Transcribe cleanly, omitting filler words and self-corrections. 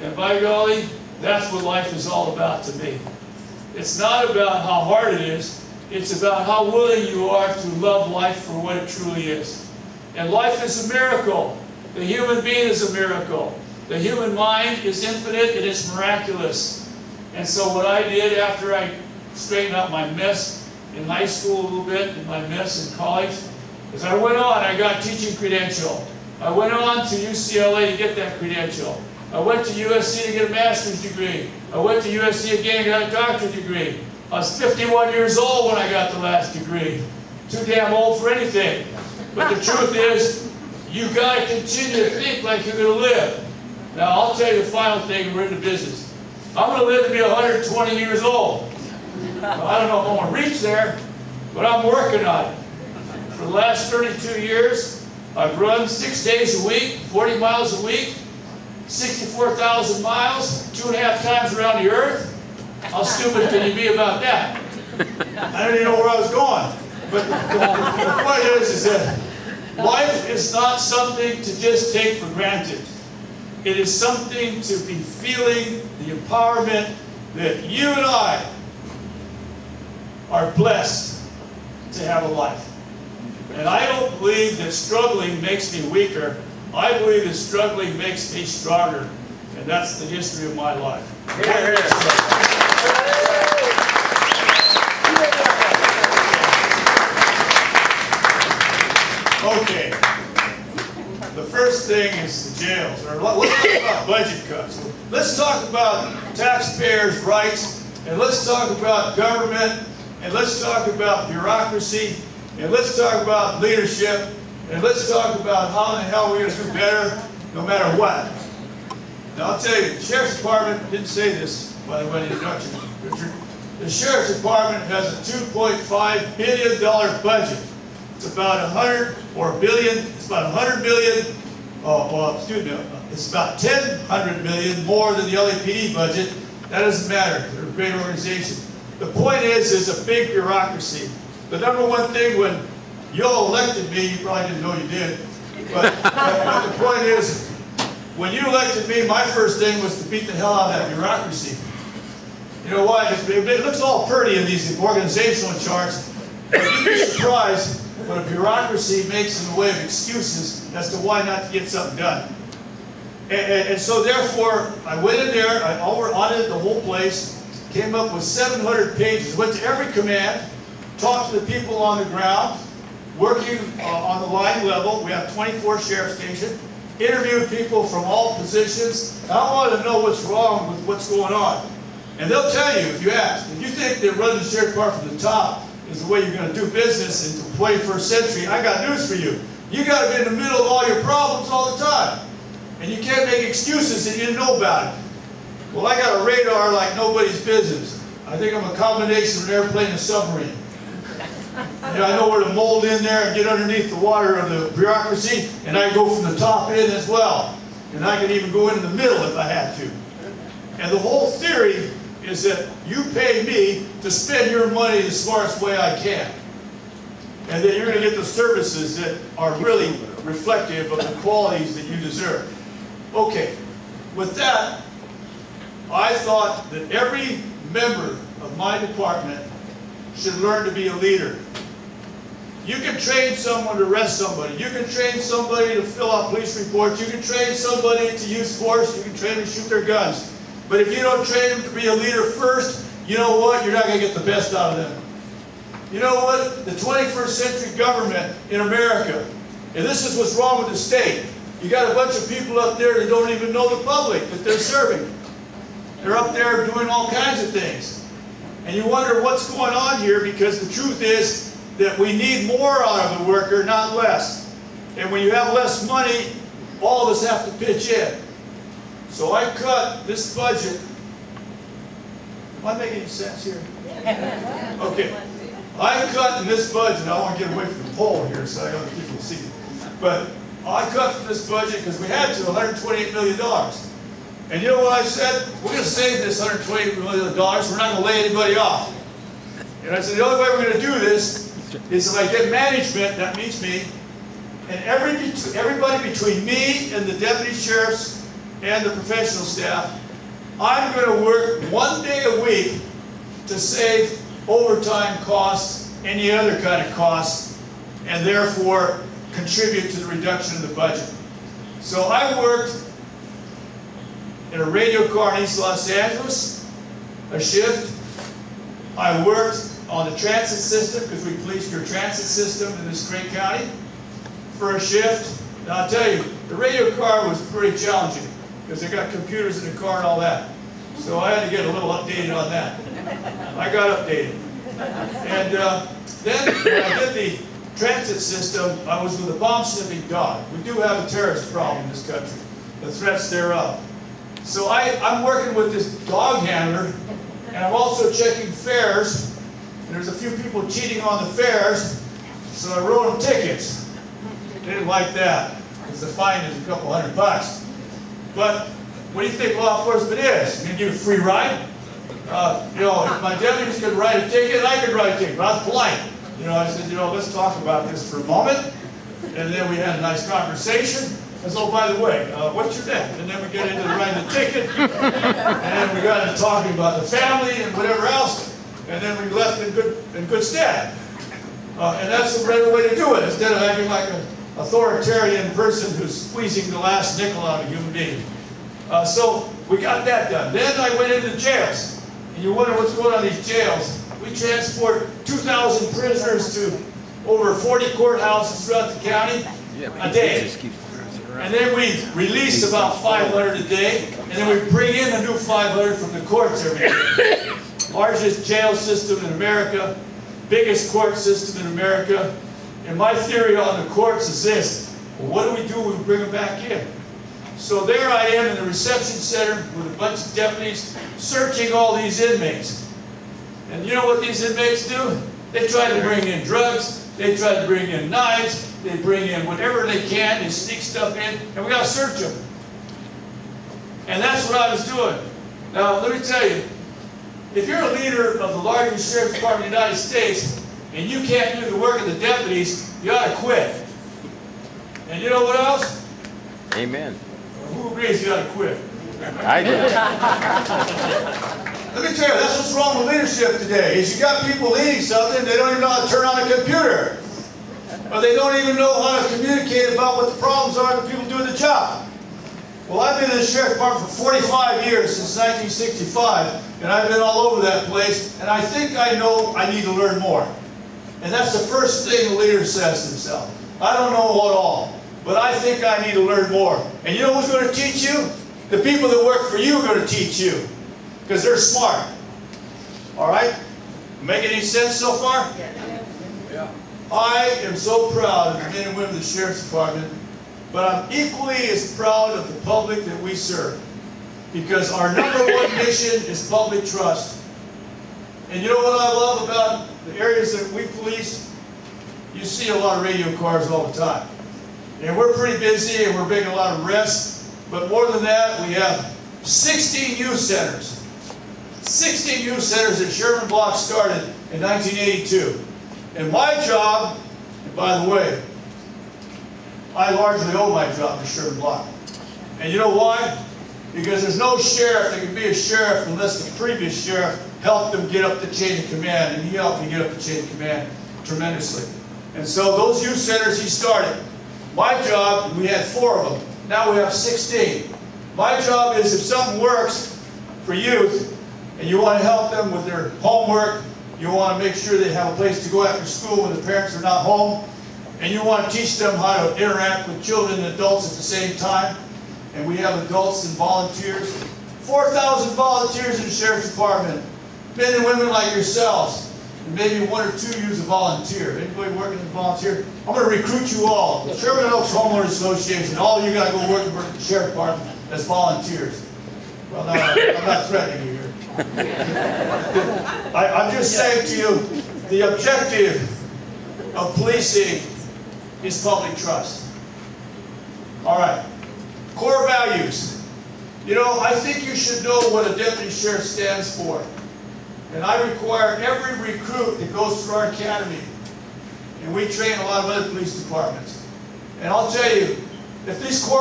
And by golly, that's what life is all about to me. It's not about how hard it is. It's about how willing you are to love life for what it truly is. And life is a miracle. The human being is a miracle. The human mind is infinite and it's miraculous. And so what I did after I straightened out my mess in high school a little bit, and my mess in college, is I went on, I got a teaching credential. I went on to UCLA to get that credential. I went to USC to get a master's degree. I went to USC again and got a doctorate degree. I was 51 years old when I got the last degree. Too damn old for anything. But the truth is, you got to continue to think like you're going to live. Now, I'll tell you the final thing, we're in the business. I'm going to live to be 120 years old. Well, I don't know if I'm going to reach there, but I'm working on it. For the last 32 years, I've run 6 days a week, 40 miles a week, 64,000 miles, 2.5 times around the earth. How stupid can you be about that? I didn't even know where I was going. But the point is that life is not something to just take for granted. It is something to be feeling the empowerment that you and I are blessed to have a life. And I don't believe that struggling makes me weaker. I believe that struggling makes me stronger. And that's the history of my life. Okay. The first thing is the jails. Or let's talk about budget cuts. Let's talk about taxpayers' rights. And let's talk about government. And let's talk about bureaucracy. And let's talk about leadership. And let's talk about how in the hell we're going to do better no matter what. Now I'll tell you, the Sheriff's Department didn't say this, by the way, in the introduction, Richard. The Sheriff's Department has a $2.5 billion budget. It's about it's about 100 million, it's about 100 million more than the LAPD budget. That doesn't matter, they're a great organization. The point is, there's a big bureaucracy. The number one thing when you all elected me, you probably didn't know you did, but the point is, when you elected me, my first thing was to beat the hell out of that bureaucracy. You know why? It looks all pretty in these organizational charts, but you'd be surprised what a bureaucracy makes in the way of excuses as to why not to get something done. And so therefore, I went in there, I audited the whole place, came up with 700 pages, went to every command, talked to the people on the ground, working on the line level. We have 24 sheriff stations. Interviewed people from all positions. I wanted to know what's wrong with what's going on. And they'll tell you if you ask. If you think that running the sheriff department from the top is the way you're going to do business in the 21st century, I got news for you. You got to be in the middle of all your problems all the time. And you can't make excuses that you didn't know about it. Well, I got a radar like nobody's business. I think I'm a combination of an airplane and a submarine. You know, I know where to mold in there and get underneath the water of the bureaucracy, and I go from the top in as well. And I can even go in the middle if I had to. And the whole theory is that you pay me to spend your money the smartest way I can. And that you're going to get the services that are really reflective of the qualities that you deserve. Okay, with that, I thought that every member of my department should learn to be a leader. You can train someone to arrest somebody. You can train somebody to fill out police reports. You can train somebody to use force. You can train them to shoot their guns. But if you don't train them to be a leader first, you know what? You're not going to get the best out of them. You know what? The 21st century government in America, and this is what's wrong with the state. You got a bunch of people up there that don't even know the public that they're serving. They're up there doing all kinds of things. And you wonder what's going on here, because the truth is that we need more out of the worker, not less. And when you have less money, all of us have to pitch in. So I cut this budget. Am I making any sense here? Okay. I cut in this budget. I want to get away from the pole here so I other people see it. But I cut from this budget because we had to $128 million. And you know what I said? We're going to save this $128 million. We're not going to lay anybody off. And I said, the only way we're going to do this is if I get management, that means me, and everybody between me and the deputy sheriffs and the professional staff, I'm going to work 1 day a week to save overtime costs, any other kind of costs, and therefore contribute to the reduction of the budget. So I worked in a radio car in East Los Angeles, a shift. I worked on the transit system, because we policed your transit system in this great county, for a shift. And I'll tell you, the radio car was pretty challenging, because they got computers in the car and all that. So I had to get a little updated on that. I got updated. And then when I did the transit system, I was with a bomb-sniffing dog. We do have a terrorist problem in this country, the threats thereof. So I'm working with this dog handler, and I'm also checking fares, and there's a few people cheating on the fares, so I wrote them tickets. They didn't like that, because the fine is a couple $100. But what do you think law enforcement is? Going to give you a free ride? You know, if my deputies could write a ticket, I could write a ticket, but I was polite. You know, I said, you know, let's talk about this for a moment. And then we had a nice conversation. I said, oh, by the way, what's your name? And then we get into writing the ticket. And then we got into talking about the family and whatever else. And then we left in good stead. And that's the right way to do it, instead of acting like an authoritarian person who's squeezing the last nickel out of a human being. So we got that done. Then I went into jails. And you wonder what's going on in these jails. We transport 2,000 prisoners to over 40 courthouses throughout the county a day. And then we release about 500 a day, and then we bring in a new 500 from the courts every day. Largest jail system in America, biggest court system in America. And my theory on the courts is this: well, what do we do when we bring them back in? So there I am in the reception center with a bunch of deputies searching all these inmates. And you know what these inmates do? They try to bring in drugs, they try to bring in knives, they bring in whatever they can, they sneak stuff in, and we got to search them. And that's what I was doing. Now, let me tell you, if you're a leader of the largest sheriff's department in the United States, and you can't do the work of the deputies, you ought to quit. And you know what else? Amen. Who agrees you ought to quit? I do. Let me tell you, that's what's wrong with leadership today, is you got people leading something, they don't even know how to turn on a computer. Or they don't even know how to communicate about what the problems are of the people doing the job. Well, I've been in the sheriff's department for 45 years, since 1965, and I've been all over that place, and I think I know I need to learn more. And that's the first thing a leader says to himself. I don't know it all, but I think I need to learn more. And you know who's going to teach you? The people that work for you are going to teach you, because they're smart. All right? Make any sense so far? Yeah. I am so proud of the men and women of the Sheriff's Department, but I'm equally as proud of the public that we serve, because our #1 mission is public trust. And you know what I love about the areas that we police? You see a lot of radio cars all the time. And we're pretty busy and we're making a lot of arrests, but more than that, we have 16 youth centers. 16 youth centers that Sherman Block started in 1982. And my job, and by the way, I largely owe my job to Sherman Block. And you know why? Because there's no sheriff that can be a sheriff unless the previous sheriff helped them get up the chain of command, and he helped me get up the chain of command tremendously. And so those youth centers he started. My job, we had 4 of them. Now we have 16. My job is, if something works for youth, and you want to help them with their homework, you want to make sure they have a place to go after school when the parents are not home, and you want to teach them how to interact with children and adults at the same time, and we have adults and volunteers. 4,000 volunteers in the Sheriff's Department. Men and women like yourselves. And maybe 1 or 2 use a volunteer. Anybody working as a volunteer? I'm going to recruit you all. The Sherman Oaks Homeowners Association, all of you got to go work for the Sheriff's Department as volunteers. Well, no, I'm not threatening you here. I'm just saying to you, the objective of policing is public trust. All right. Core values. You know, I think you should know what a deputy sheriff stands for. And I require every recruit that goes through our academy. And we train a lot of other police departments. And I'll tell you, if these core